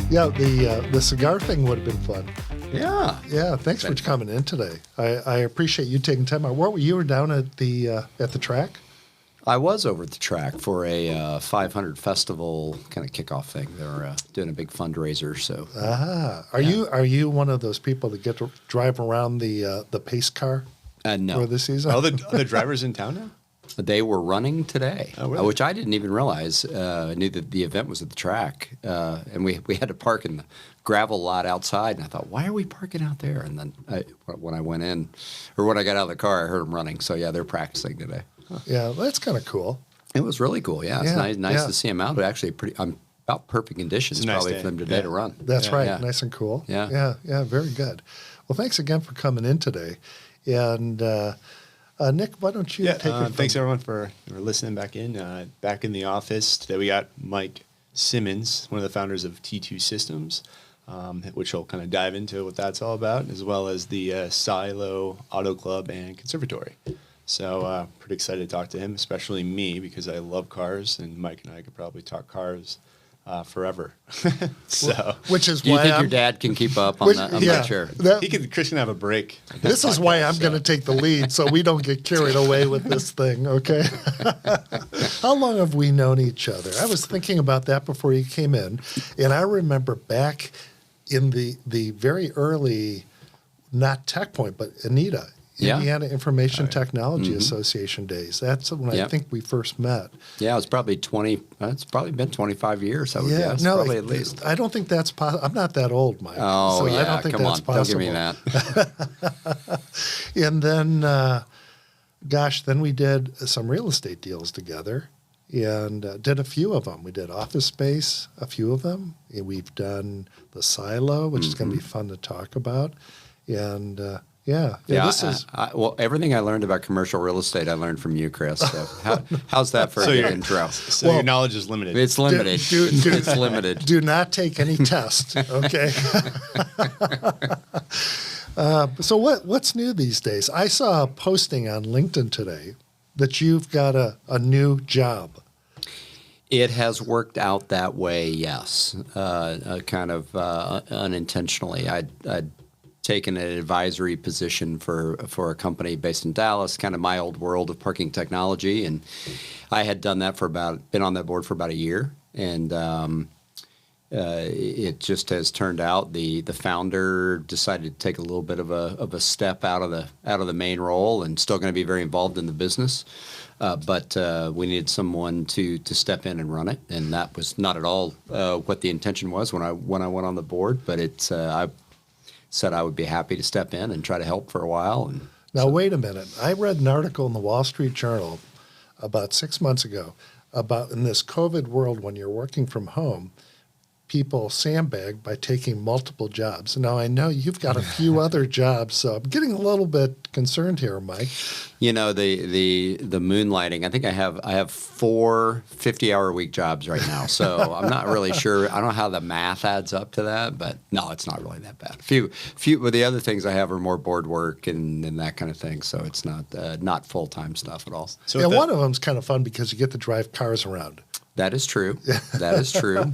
Yeah, the cigar thing would have been fun. Yeah. Yeah, thanks for coming in today. I appreciate you taking time out. You were down at the track? I was over at the track for a 500 festival kind of kickoff thing. They were doing a big fundraiser. So, Are you one of those people that get to drive around the pace car no, for the season? Oh, the drivers in town now? they were running today, Oh, really? which I didn't even realize. I knew that the event was at the track, and we had to park in the gravel lot outside. And I thought, why are we parking out there? And then when I went in, or when I got out of the car, I heard them running. So yeah, they're practicing today. Yeah, that's kind of cool. It was really cool. Yeah, it's Yeah, nice yeah. to see them out. But actually, about perfect conditions It's a nice probably day. for them today Yeah. to run. That's right, Yeah. nice and cool. Yeah. yeah, very good. Well, thanks again for coming in today. And Nick, why don't you take it from Thanks everyone for listening back in. Back in the office today, we got Mike Simmons, one of the founders of T2 Systems, which will kind of dive into what that's all about, as well as the Silo Auto Club and Conservatory. So pretty excited to talk to him, especially me, because I love cars, and Mike and I could probably talk cars forever. So Which is Do you why think I'm, your dad can keep up on which- that? yeah, Not sure. Chris can have a break. This is why I'm going to take the lead, so we don't get carried away with this thing, okay? How long have we known each other? I was thinking about that before you came in, and I remember back in the very early, not Tech Point, but ANITA, Yeah. Indiana Information Technology Association days. That's when I Yep. think we first met. Yeah, it's probably 20. It's probably been 25 years. I would guess. no, Probably at least. I don't think that's possible. I'm not that old, Mike. Oh so yeah, I don't think come that's on! possible. Don't give me that. And then, then we did some real estate deals together and did a few of them. We did Office Space, a few of them. And we've done the Silo, which is going to be fun to talk about. And this is Well, everything I learned about commercial real estate, I learned from you, Chris. So how's that for an intro? So Well, your knowledge is limited. It's limited. It's limited. do not take any test, okay? So what's new these days? I saw a posting on LinkedIn today that you've got a new job. It has worked out that way, yes. Kind of unintentionally. I'd taken an advisory position for a company based in Dallas, kind of my old world of parking technology, and I had done that been on that board for about a year, and it just has turned out the founder decided to take a little bit of a step out of the main role, and still going to be very involved in the business. But we needed someone to step in and run it, and that was not at all what the intention was when I went on the board. But I said I would be happy to step in and try to help for a while. And Now, wait a minute. I read an article in the Wall Street Journal about 6 months ago about in this COVID world when you're working from home, people sandbag by taking multiple jobs. Now, I know you've got a few other jobs, so I'm getting a little bit concerned here, Mike. you know the moonlighting. I think I have 4 50-hour-a-week jobs right now, so I'm not really sure. I don't know how the math adds up to that, but no, it's not really that bad. Few. Well, the other things I have are more board work and that kind of thing, so it's not full-time stuff at all. So Yeah, with that- one of them's kind of fun because you get to drive cars around. That is true. That is true.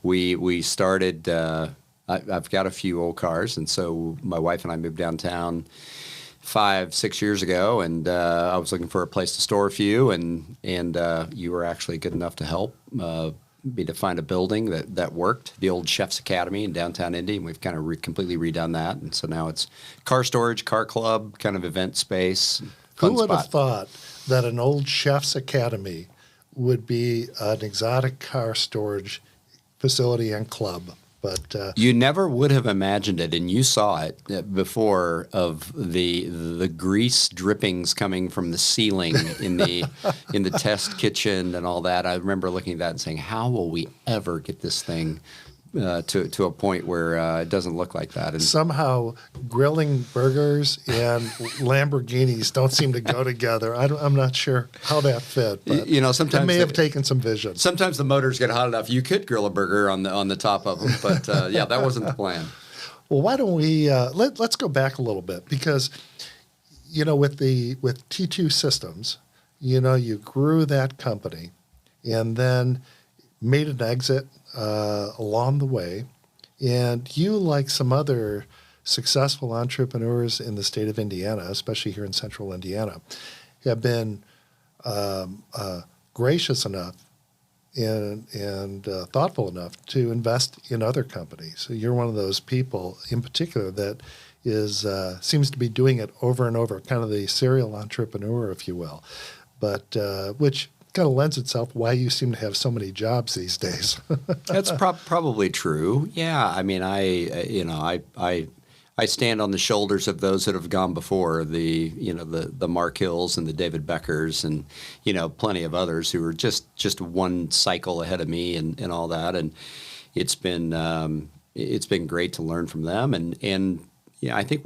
We started. I've got a few old cars, and so my wife and I moved downtown 5-6 years ago, and I was looking for a place to store a few, and you were actually good enough to help me to find a building that worked. The old Chef's Academy in downtown Indy, and we've kind of completely redone that, and so now it's car storage, car club, kind of event space. Who would have thought that an old Chef's Academy would be an exotic car storage facility and club? But You never would have imagined it, and you saw it before of the grease drippings coming from the ceiling in the test kitchen and all that. I remember looking at that and saying, "How will we ever get this thing to a point where it doesn't look like that?" And somehow grilling burgers and Lamborghinis don't seem to go together. I'm not sure how that fit. But sometimes it may have taken some vision. Sometimes the motors get hot enough you could grill a burger on the top of them, but yeah, that wasn't the plan. Well, why don't we let's go back a little bit because with T2 Systems, you grew that company and then made an exit along the way, and you, like some other successful entrepreneurs in the state of Indiana, especially here in central Indiana, have been gracious enough and thoughtful enough to invest in other companies. So you're one of those people in particular that is seems to be doing it over and over, kind of the serial entrepreneur, if you will, but which kind of lends itself why you seem to have so many jobs these days. That's probably true. Yeah, I mean, I stand on the shoulders of those that have gone before, the Mark Hills and the David Beckers and, plenty of others who are just one cycle ahead of me and all that. And it's been great to learn from them. And I think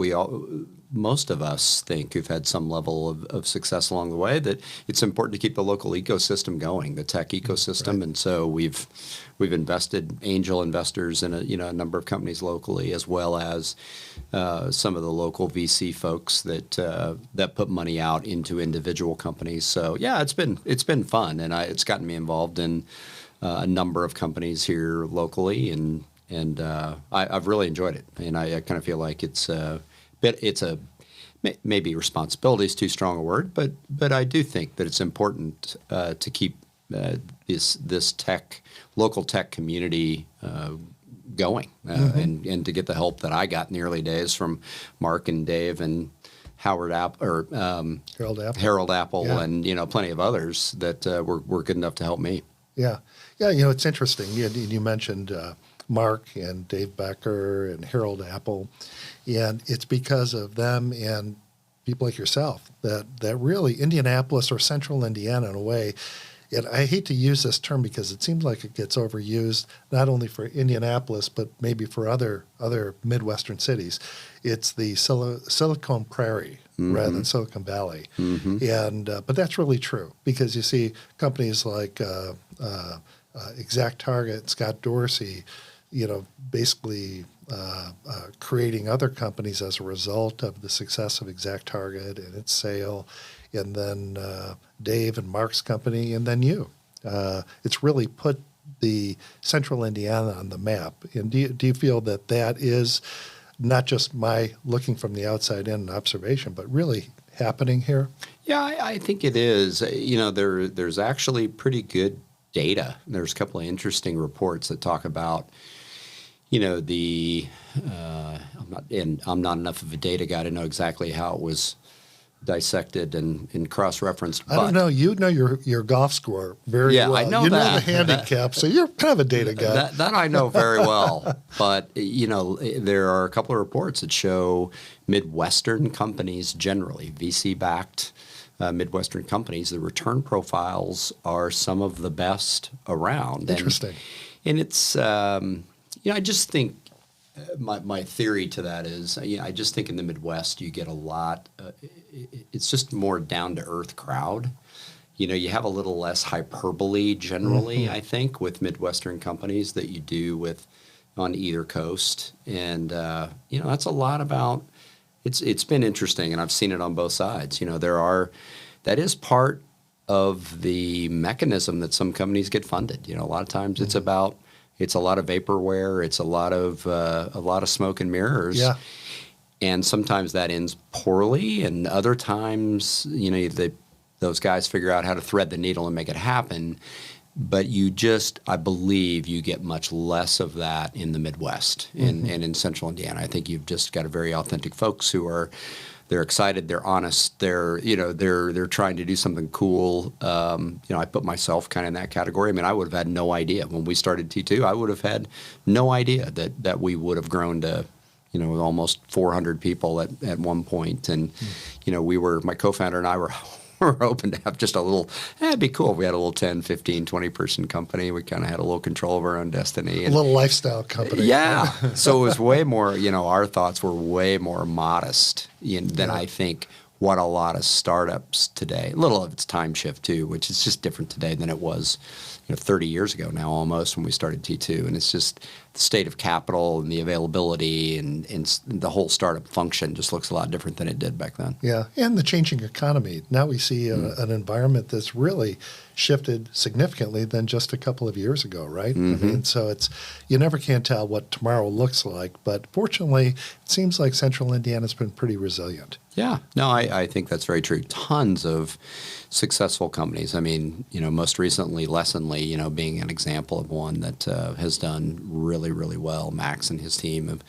most of us think who've had some level of success along the way that it's important to keep the local ecosystem going, the tech ecosystem. Right. And so we've invested angel investors in a number of companies locally, as well as some of the local VC folks that put money out into individual companies. So yeah, it's been fun, and it's gotten me involved in a number of companies here locally, and I've really enjoyed it. And I kind of feel like it's maybe responsibility is too strong a word, but I do think that it's important to keep this local tech community going, and to get the help that I got in the early days from Mark and Dave and Harold Apple, Yeah. and plenty of others that were good enough to help me. Yeah. It's interesting. You mentioned Mark and Dave Becker and Harold Apple, and it's because of them and people like yourself that really Indianapolis, or central Indiana in a way, and I hate to use this term because it seems like it gets overused, not only for Indianapolis, but maybe for other Midwestern cities. It's the Silicon Prairie rather than Silicon Valley. And but that's really true, because you see companies like ExactTarget, Scott Dorsey, basically creating other companies as a result of the success of ExactTarget and its sale, and then Dave and Mark's company, and then you. It's really put the central Indiana on the map. And do you feel that is not just my looking from the outside in observation, but really happening here? Yeah, I think it is. There's actually pretty good data. There's a couple of interesting reports that talk about, I'm not enough of a data guy to know exactly how it was dissected and cross-referenced. I don't know. You know your golf score very well. Yeah, I know you that. know the handicap, so you're kind of a data guy. That I know very well. But, there are a couple of reports that show Midwestern companies generally, VC-backed Midwestern companies, the return profiles are some of the best around. Interesting. And it's, I just think my theory to that is, I just think in the Midwest you get a lot, it's just more down-to-earth crowd. You have a little less hyperbole generally, I think, with Midwestern companies that you do on either coast. And, that's a lot about, it's been interesting, and I've seen it on both sides. That is part of the mechanism that some companies get funded. A lot of times it's a lot of vaporware, it's a lot of smoke and mirrors. Yeah. And sometimes that ends poorly, and other times, those guys figure out how to thread the needle and make it happen. But I believe you get much less of that in the Midwest and in central Indiana. I think you've just got a very authentic folks who they're excited, they're honest, they're trying to do something cool. I put myself kind of in that category. I mean, I would have had no idea when we started T2. I would have had no idea that we would have grown to, almost 400 people at one point. And, my co-founder and I were hoping to have just a little, it'd be cool if we had a little 10, 15, 20 person company. We kind of had a little control of our own destiny. A little lifestyle company. Yeah. So it was way more, our thoughts were way more modest than I think what a lot of startups today, a little of it's time shift too, which is just different today than it was, 30 years ago now almost when we started T2. And it's just the state of capital and the availability and the whole startup function just looks a lot different than it did back then. Yeah, and the changing economy. Now we see an environment that's really shifted significantly than just a couple of years ago, right? I mean, so you never can tell what tomorrow looks like, but fortunately, it seems like Central Indiana's been pretty resilient. Yeah, no, I think that's very true. Tons of successful companies. I mean, most recently, Lessonly, being an example of one that has done really, really well. Max and his team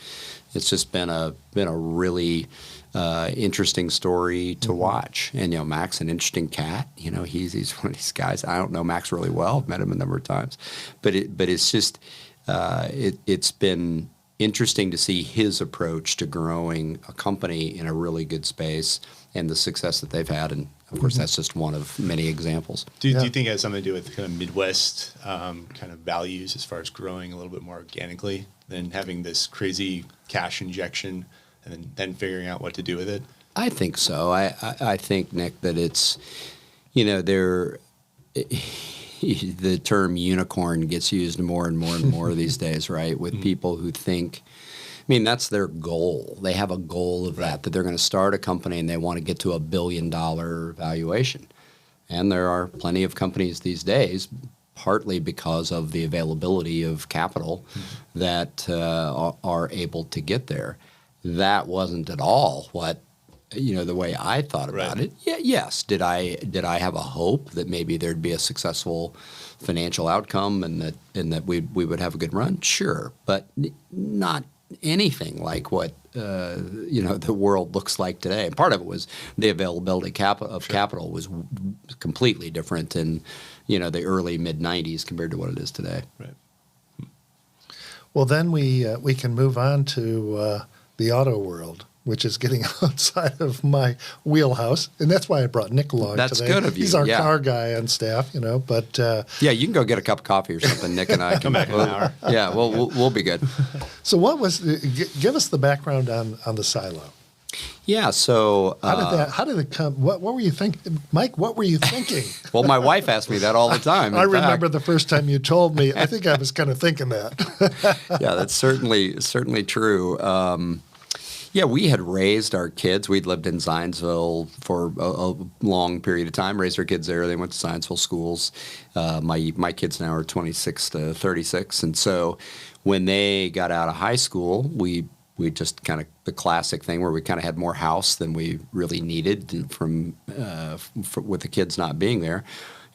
it's just been a really interesting story to watch. And Max, an interesting cat. He's one of these guys. I don't know Max really well. I've met him a number of times, but it's just it's been interesting to see his approach to growing a company in a really good space and the success that they've had. And of course, that's just one of many examples. Do you think it has something to do with kind of Midwest kind of values as far as growing a little bit more organically than having this crazy cash injection and then figuring out what to do with it? I think so. I think, Nick, that it's, the term unicorn gets used more and more and more these days, right? With people who think, that's their goal. They have a goal of that they're going to start a company and they want to get to $1 billion valuation. And there are plenty of companies these days, partly because of the availability of capital that are able to get there. That wasn't at all what the way I thought about it. Yeah, yes. Did I have a hope that maybe there'd be a successful financial outcome and that we would have a good run? Sure, but not anything like what the world looks like today. And part of it was the availability of capital was completely different in the early mid '90s compared to what it is today. Right. Well, then we can move on to the auto world, which is getting outside of my wheelhouse. And that's why I brought Nick along That's today. good of you. He's our Yeah. car guy on staff, but Yeah, you can go get a cup of coffee or something. Nick and I Come back in an hour. Yeah, we'll be good. so give us the background on the silo. Yeah, so How did it come? What were you thinking? Mike, what were you thinking? well, my wife asks me that all the time. I In fact, remember the first time you told me, I think I was kind of thinking that. yeah, that's certainly true. Yeah, we had raised our kids. We'd lived in Zionsville for a long period of time, raised our kids there. They went to Zionsville schools. My kids now are 26 to 36. And so when they got out of high school, we just kind of the classic thing where we kind of had more house than we really needed with the kids not being there.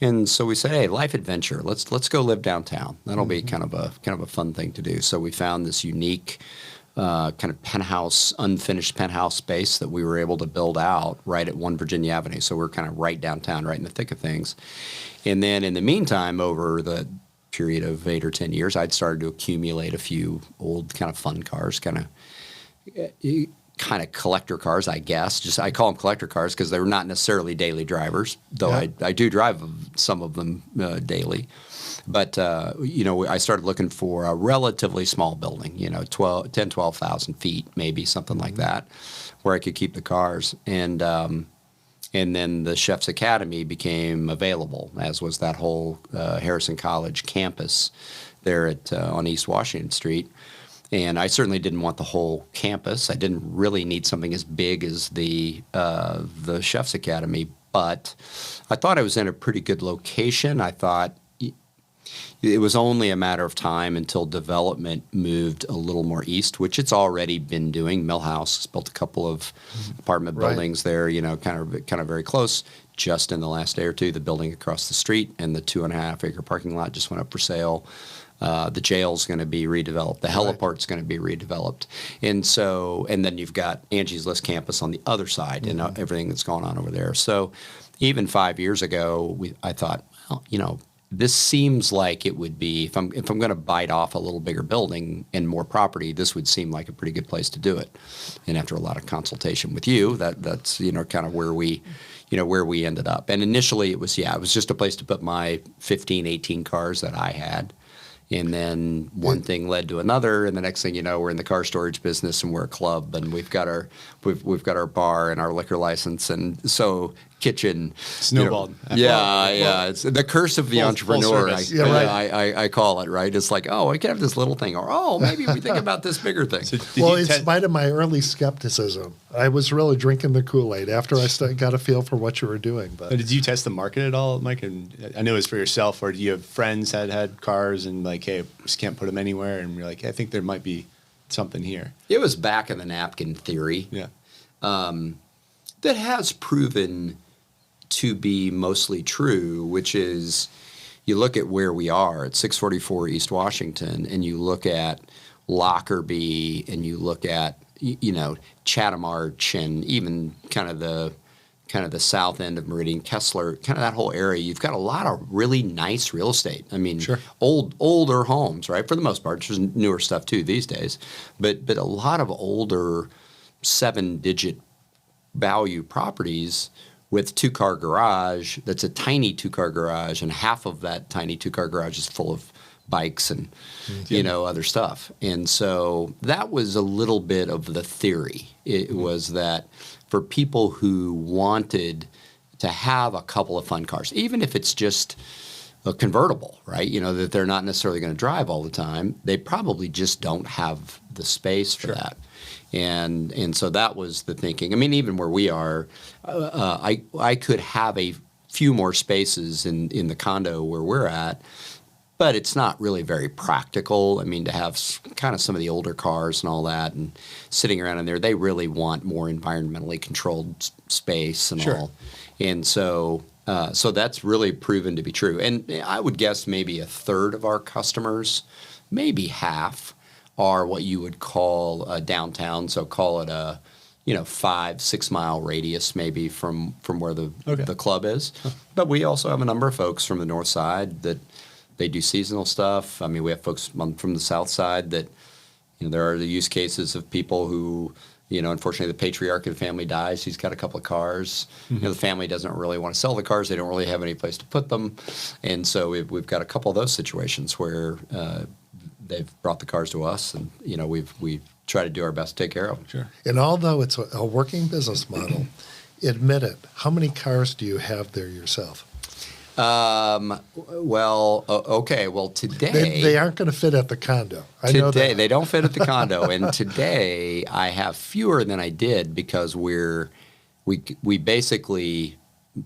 And so we said, hey, life adventure. Let's go live downtown. That'll be kind of a fun thing to do. So we found this unique kind of penthouse, unfinished penthouse space that we were able to build out right at 1 Virginia Avenue. So we're kind of right downtown, right in the thick of things. And then in the meantime, over the period of 8 or 10 years, I'd started to accumulate a few old kind of fun cars, kind of collector cars, I guess. I call them collector cars because they're not necessarily daily drivers, though Yeah. I do drive some of them daily. But, I started looking for a relatively small building, 12,000 feet, maybe something like that, where I could keep the cars. And then the Chef's Academy became available, as was that whole Harrison College campus there on East Washington Street. And I certainly didn't want the whole campus. I didn't really need something as big as the Chef's Academy, but I thought I was in a pretty good location. I thought it was only a matter of time until development moved a little more east, which it's already been doing. Millhouse has built a couple of apartment buildings there, kind of very close. Just in the last day or two, the building across the street and the 2.5-acre parking lot just went up for sale. The jail's going to be redeveloped. The heliport's going to be redeveloped. And then you've got Angie's List campus on the other side and everything that's going on over there. So even 5 years ago, I thought, well, this seems like it would be, if I'm going to bite off a little bigger building and more property, this would seem like a pretty good place to do it. And after a lot of consultation with you, that's kind of where we ended up. And initially it was just a place to put my 15, 18 cars that I had. And then one thing led to another, and the next thing you know, we're in the car storage business and we're a club, and we've got our we've got our bar and our liquor license, and so kitchen Snowballed. Yeah. It's the curse of the Full entrepreneur. service. Yeah, right. I call it, right. It's like, oh, I can have this little thing, or oh, maybe we think about this bigger thing. So Well, you in spite of my early skepticism, I was really drinking the Kool-Aid after I got a feel for what you were doing. But did you test the market at all, Mike? And I know it was for yourself, or do you have friends that had cars and like, hey, just can't put them anywhere, and you're like, I think there might be something here. It was back in the napkin theory. Yeah. That has proven to be mostly true, which is you look at where we are at 644 East Washington, and you look at Lockerbie, and you look at Chatham Arch, and even kind of the south end of Meridian Kessler, kind of that whole area. You've got a lot of really nice real estate. I mean, Sure. older homes, right? For the most part, there's newer stuff too these days, but a lot of older 7-digit value properties with 2-car garage. That's a tiny 2-car garage, and half of that tiny 2-car garage is full of bikes and other stuff. And so that was a little bit of the theory. It was that for people who wanted to have a couple of fun cars, even if it's just a convertible, right? That they're not necessarily going to drive all the time. They probably just don't have the space for that. And so that was the thinking. I mean, even where we are, I could have a few more spaces in the condo where we're at, but it's not really very practical. I mean, to have kind of some of the older cars and all that and sitting around in there, they really want more environmentally controlled space and Sure. all. And so that's really proven to be true. And I would guess maybe a third of our customers, maybe half, are what you would call downtown. So call it a 5-6 mile radius maybe from where the club is. But we also have a number of folks from the north side that they do seasonal stuff. I mean, we have folks from the south side that there are the use cases of people who unfortunately the patriarch of the family dies. He's got a couple of cars. The family doesn't really want to sell the cars. They don't really have any place to put them. And so we've got a couple of those situations where they've brought the cars to us, and we try to do our best to take care of them. Sure. and although it's a working business model, admit it. How many cars do you have there yourself? Well, okay. Well, today They aren't going to fit at the condo. I know today that. they don't fit at the condo, and today I have fewer than I did because we basically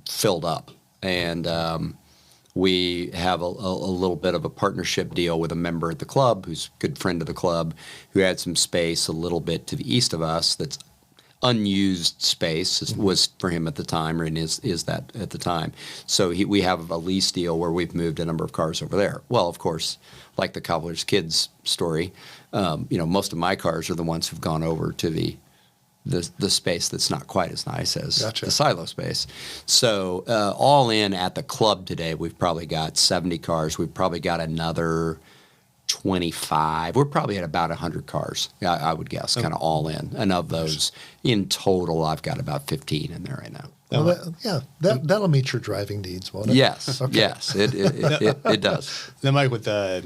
filled up, and we have a little bit of a partnership deal with a member at the club who's a good friend of the club, who had some space a little bit to the east of us that's unused space was for him at the time, and is that at the time. So we have a lease deal where we've moved a number of cars over there. Well, of course, like the Cobbler's Kids story, most of my cars are the ones who've gone over to the space that's not quite as nice as Gotcha. the silo space. So all in at the club today, we've probably got 70 cars. We've probably got another 25. We're probably at about 100 cars, I would guess, kind of all in. And of those, in total, I've got about 15 in there right now. Well, that'll meet your driving needs, won't it? Yes, Okay. yes, it does. Then, Mike, with the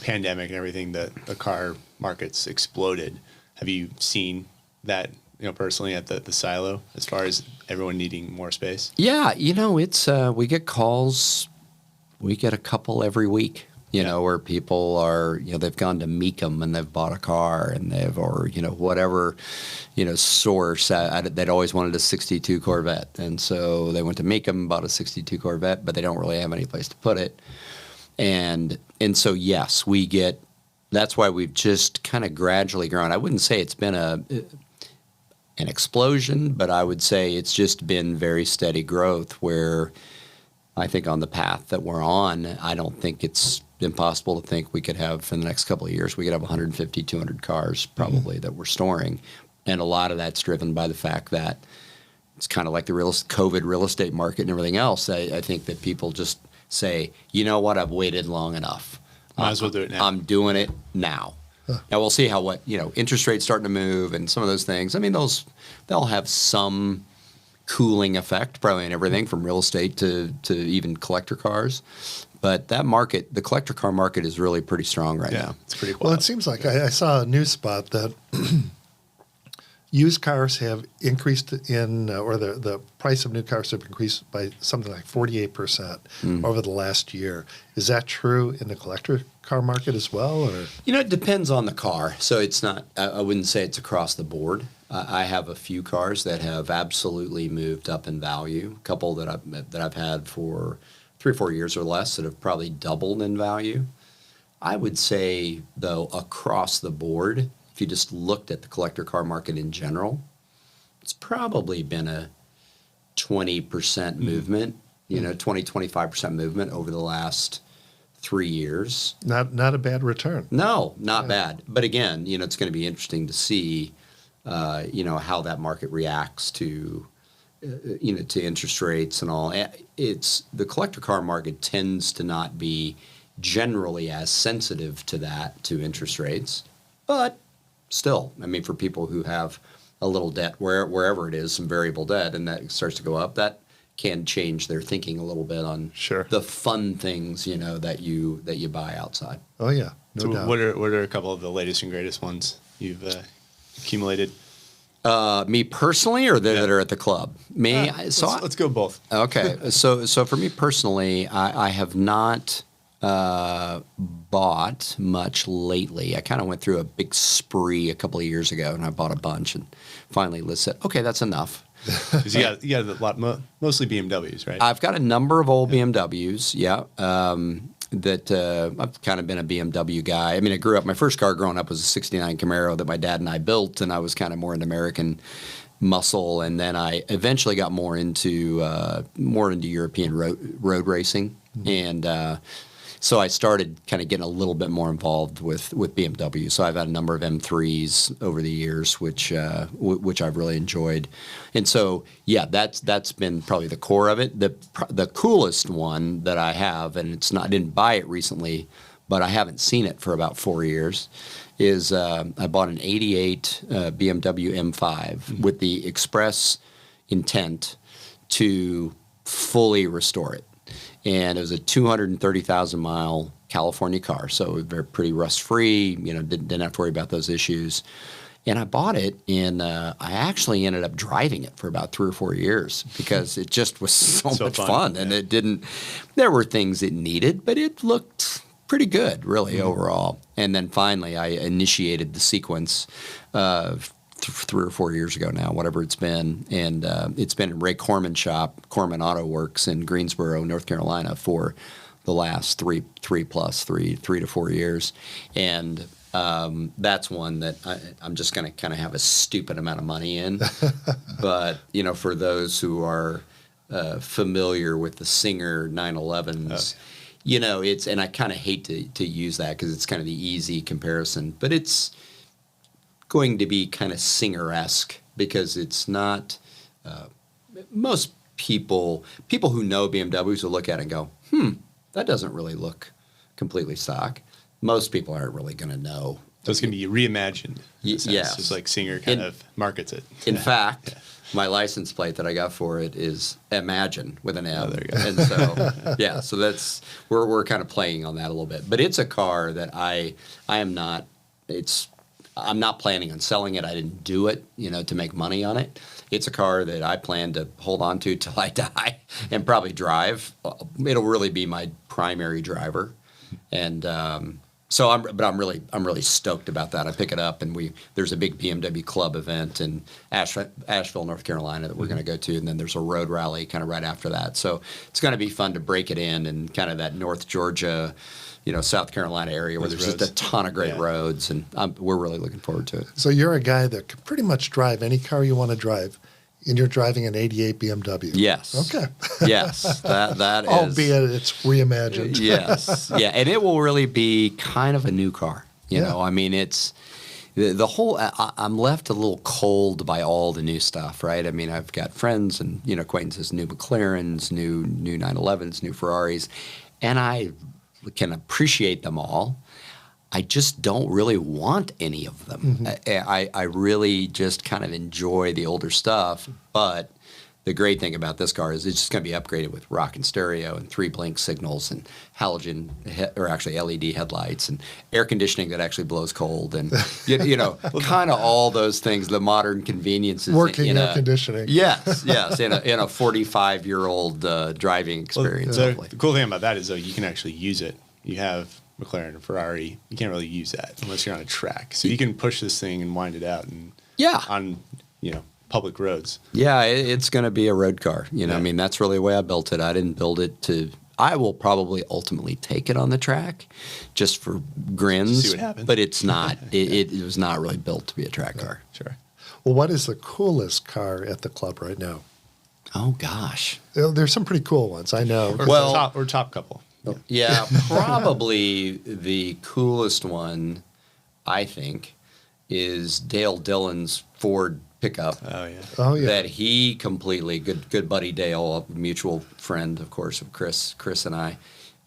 pandemic and everything, the car market's exploded. Have you seen that personally at the silo as far as everyone needing more space? Yeah, it's we get calls. We get a couple every week. Where people are, they've gone to Mecum and they've bought a car, and whatever, source. They'd always wanted a 62 Corvette. And so they went to Mecum, bought a 62 Corvette, but they don't really have any place to put it. And so, yes, we get, that's why we've just kind of gradually grown. I wouldn't say it's been an explosion, but I would say it's just been very steady growth, where I think on the path that we're on, I don't think it's impossible to think we could have, in the next couple of years, we could have 150, 200 cars probably that we're storing. And a lot of that's driven by the fact that it's kind of like the COVID real estate market and everything else. I think that people just say, you know what, I've waited long enough. Might as well do it now. I'm doing it now. Now we'll see how interest rates starting to move and some of those things. I mean, they'll have some cooling effect, probably in everything from real estate to even collector cars. But that market, the collector car market, is really pretty strong right now. It's pretty cool. Well, it seems like I saw a news spot that used cars have increased or the price of new cars have increased by something like 48% over the last year. Is that true in the collector car market as well? Or It depends on the car. So it's not, I wouldn't say it's across the board. I have a few cars that have absolutely moved up in value. A couple that I've had for 3 or 4 years or less that have probably doubled in value. I would say, though, across the board, if you just looked at the collector car market in general, it's probably been a 20% movement, 25% movement over the last 3 years. not a bad return. No, not bad. But again, it's going to be interesting to see, how that market reacts to, to interest rates and all. It's the collector car market tends to not be generally as sensitive to interest rates, but still, I mean, for people who have a little debt wherever it is, some variable debt, and that starts to go up, that can change their thinking a little bit on Sure. the fun things, that you buy outside. Oh yeah, no So doubt. what are a couple of the latest and greatest ones you've accumulated? Me personally, or that are at the club? Me. Let's go both. Okay, so for me personally, I have not bought much lately. I kind of went through a big spree a couple of years ago, and I bought a bunch, and finally said, okay, that's enough. 'Cause you got a lot, mostly BMWs, right? I've got a number of old BMWs, yeah. That I've kind of been a BMW guy. I mean, I grew up. My first car growing up was a '69 Camaro that my dad and I built, and I was kind of more into American muscle. And then I eventually got more into European road racing, and so I started kind of getting a little bit more involved with BMW. So I've had a number of M3s over the years, which I've really enjoyed. And so, yeah, that's been probably the core of it. The coolest one that I have, and I didn't buy it recently, but I haven't seen it for about 4 years, is I bought an '88 BMW M5 with the express intent to fully restore it. And it was a 230,000 mile California car, so very pretty rust free. Didn't have to worry about those issues. And I bought it, and I actually ended up driving it for about 3 or 4 years because it just was so much fun. And it didn't. There were things it needed, but it looked pretty good, really, overall. And then finally, I initiated the sequence 3 or 4 years ago now, whatever it's been. And it's been in Ray Corman's shop, Corman Auto Works in Greensboro, North Carolina, for the last 3 to 4 years. And that's one that I'm just going to kind of have a stupid amount of money in. But, for those who are familiar with the Singer 911s, it's, and I kind of hate to use that because it's kind of the easy comparison, but it's going to be kind of Singer-esque because it's not most people who know BMWs will look at it and go, that doesn't really look completely stock. Most people aren't really going to know. So it's going to be reimagined. Yes. Just like Singer kind of markets it. In fact, my license plate that I got for it is Imagine with an M. Oh, there you go. And so, yeah, so that's, we're kind of playing on that a little bit. But it's a car that I'm not planning on selling it. I didn't do it, to make money on it. It's a car that I plan to hold on to till I die and probably drive. It'll really be my primary driver. And so I'm really stoked about that. I pick it up, and there's a big BMW club event in Asheville, North Carolina that we're going to go to, and then there's a road rally kind of right after that. So it's going to be fun to break it in and kind of that North Georgia, South Carolina area where Those there's just roads. a ton of great roads, and we're really looking forward to it. So you're a guy that can pretty much drive any car you want to drive, and you're driving an '88 BMW. Yes. Okay. Yes. That is. Albeit it's reimagined. Yes. Yeah, and it will really be kind of a new car. Yeah. I mean, it's the whole. I'm left a little cold by all the new stuff, right? I mean, I've got friends and acquaintances, new McLarens, new 911s, new Ferraris, and I can appreciate them all. I just don't really want any of them. I really just kind of enjoy the older stuff, but the great thing about this car is it's just going to be upgraded with rocking stereo and 3 blink signals and halogen or actually LED headlights and air conditioning that actually blows cold and kind of all those things, the modern conveniences. Working air conditioning. Yes, in a 45-year-old driving experience. Well, the cool thing about that is though you can actually use it. You have McLaren and Ferrari. You can't really use that unless you're on a track. So you can push this thing and wind it out and on public roads. Yeah, it's going to be a road car. I mean, that's really the way I built it. I didn't build it to. I will probably ultimately take it on the track, just for grins. See what happens. But it's not. It was not really built to be a track car. Sure. Well, what is the coolest car at the club right now? Oh gosh. There's some pretty cool ones, I know. Or top couple. Yeah, probably the coolest one, I think, is Dale Dillon's Ford pickup. Oh yeah. That he completely good buddy Dale, a mutual friend, of course, of Chris and I,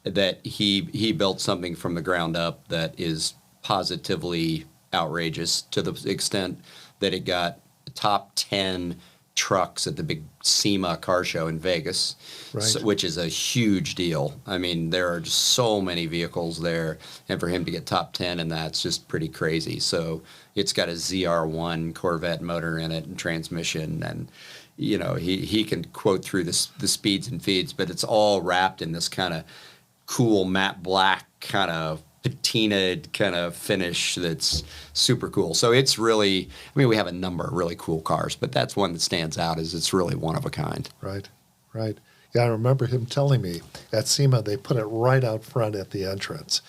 that he built something from the ground up that is positively outrageous to the extent that it got top 10 trucks at the big SEMA car show in Vegas, Right. which is a huge deal. I mean, there are just so many vehicles there, and for him to get top 10 in that's just pretty crazy. So it's got a ZR1 Corvette motor in it and transmission, and he can quote through the speeds and feeds, but it's all wrapped in this kind of cool matte black kind of patinaed kind of finish that's super cool. So it's really, we have a number of really cool cars, but that's one that stands out as it's really one of a kind. Right. Yeah, I remember him telling me at SEMA they put it right out front at the entrance,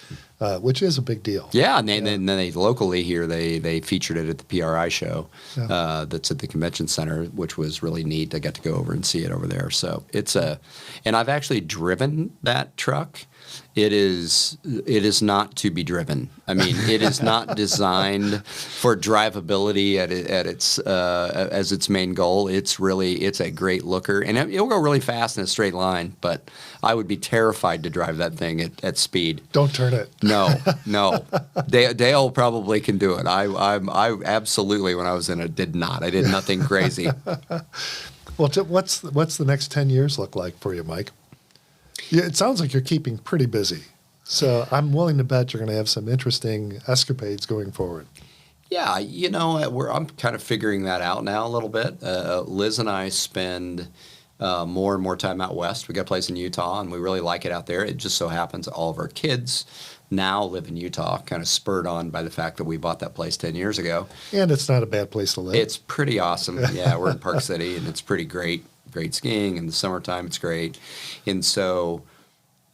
which is a big deal. Yeah, and then they locally here they featured it at the PRI show that's at the convention center, which was really neat. I got to go over and see it over there. So and I've actually driven that truck. It is not to be driven. I mean, it is not designed for drivability at its as its main goal. It's a great looker, and it'll go really fast in a straight line. But I would be terrified to drive that thing at speed. Don't turn it. No. Dale probably can do it. I absolutely, when I was in it, did not. I did nothing crazy. Well, what's the next 10 years look like for you, Mike? Yeah, it sounds like you're keeping pretty busy. So I'm willing to bet you're going to have some interesting escapades going forward. Yeah, I'm kind of figuring that out now a little bit. Liz and I spend more and more time out west. We got a place in Utah, and we really like it out there. It just so happens all of our kids now live in Utah, kind of spurred on by the fact that we bought that place 10 years ago. And it's not a bad place to live. It's pretty awesome. Yeah, we're in Park City, and it's pretty great. Great skiing in the summertime. It's great. And so,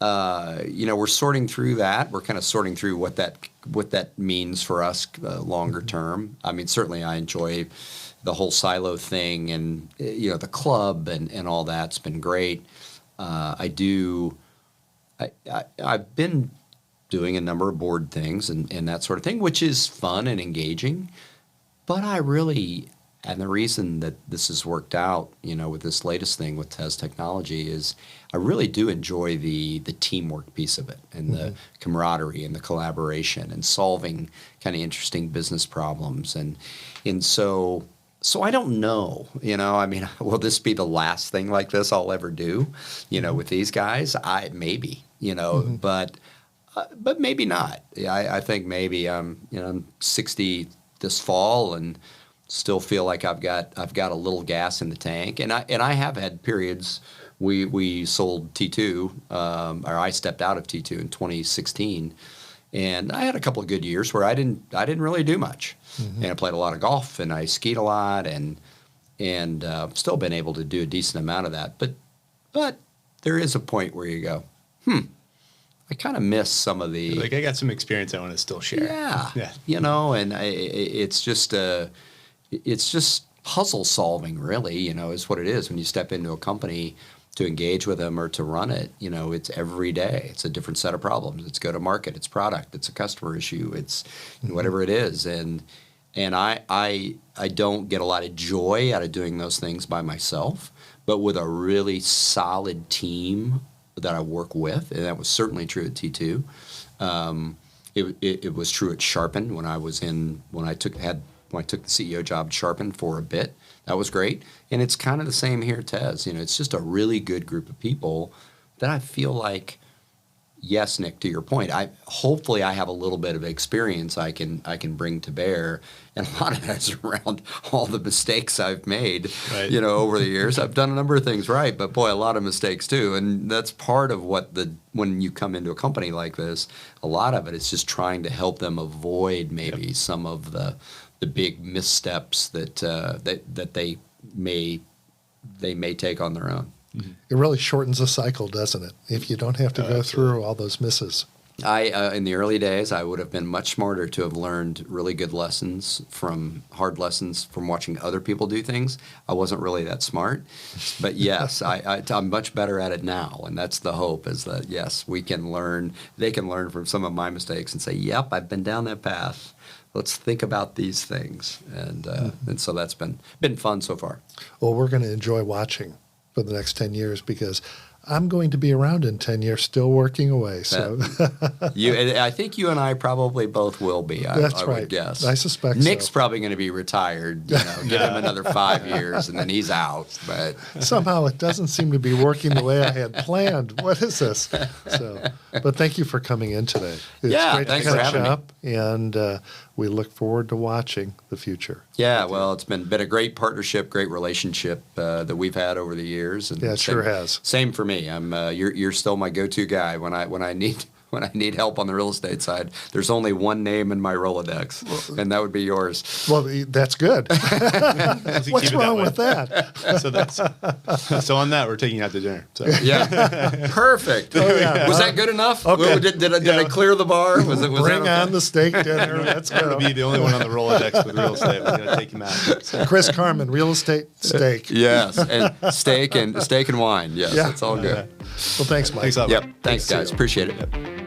we're sorting through that. We're kind of sorting through what that means for us longer term. I mean, certainly I enjoy the whole silo thing and, the club and all that's been great. I've been doing a number of board things and that sort of thing, which is fun and engaging. But and the reason that this has worked out, with this latest thing with TES Technology is I really do enjoy the teamwork piece of it and the camaraderie and the collaboration and solving kind of interesting business problems. And so I don't know, I mean, will this be the last thing like this I'll ever do, with these guys? Maybe, but maybe not. I think maybe I'm 60 this fall and still feel like I've got a little gas in the tank, and I have had periods. We sold T2, or I stepped out of T2 in 2016, and I had a couple of good years where I didn't really do much, and I played a lot of golf and I skied a lot, and still been able to do a decent amount of that. But there is a point where you go, I kind of miss some of the I got some experience I want to still share. Yeah. And it's just puzzle solving, really, is what it is when you step into a company to engage with them or to run it. It's every day. It's a different set of problems. It's go to market. It's product. It's a customer issue. It's whatever it is. And I don't get a lot of joy out of doing those things by myself, but with a really solid team that I work with, and that was certainly true at T2. It was true at Sharpen when I took the CEO job at Sharpen for a bit. That was great. And it's kind of the same here at Tez. You know, it's just a really good group of people that I feel like, yes, Nick, to your point, hopefully I have a little bit of experience I can bring to bear, and a lot of that's around all the mistakes I've made, Right. you know, over the years. I've done a number of things right, but boy, a lot of mistakes too, and that's part of what when you come into a company like this, a lot of it is just trying to help them avoid maybe some of the big missteps that they may take on their own. It really shortens the cycle, doesn't it? If you don't have to go through all those misses. In the early days, I would have been much smarter to have learned really good hard lessons from watching other people do things. I wasn't really that smart, but yes, I'm much better at it now, and that's the hope, is that yes, they can learn from some of my mistakes and say, yep, I've been down that path. Let's think about these things, and so that's been fun so far. Well, we're going to enjoy watching for the next 10 years because I'm going to be around in 10 years still working away. So I think you and I probably both will be. That's I right. would guess. I suspect Nick's so. probably going to be retired. You know, give him another 5 years, and then he's out. But somehow it doesn't seem to be working the way I had planned. What is this? But thank you for coming in today. It's great thanks to for catch having me. up, and we look forward to watching the future. yeah, well, it's been a great partnership, great relationship that we've had over the years. And Yeah, it sure has. Same for me. You're still my go-to guy when I need help on the real estate side. There's only one name in my Rolodex, and that would be yours. Well, that's good. Let's What's keep it wrong way. with that? So on that, we're taking you out to dinner. So. Yeah, perfect. yeah. Was that good enough? Okay. Did I clear the bar? Was Bring that okay? on the steak dinner. Let's I'm go. going to be the only one on the Rolodex with real estate. We're going to take him out. So, Chris Carmen, real estate steak. Yes, and steak and wine. Yes, Yeah. that's all good. Well, thanks, Mike. thanks a lot. Yep. Mike. Thanks, to see guys. you. Appreciate it. Yep.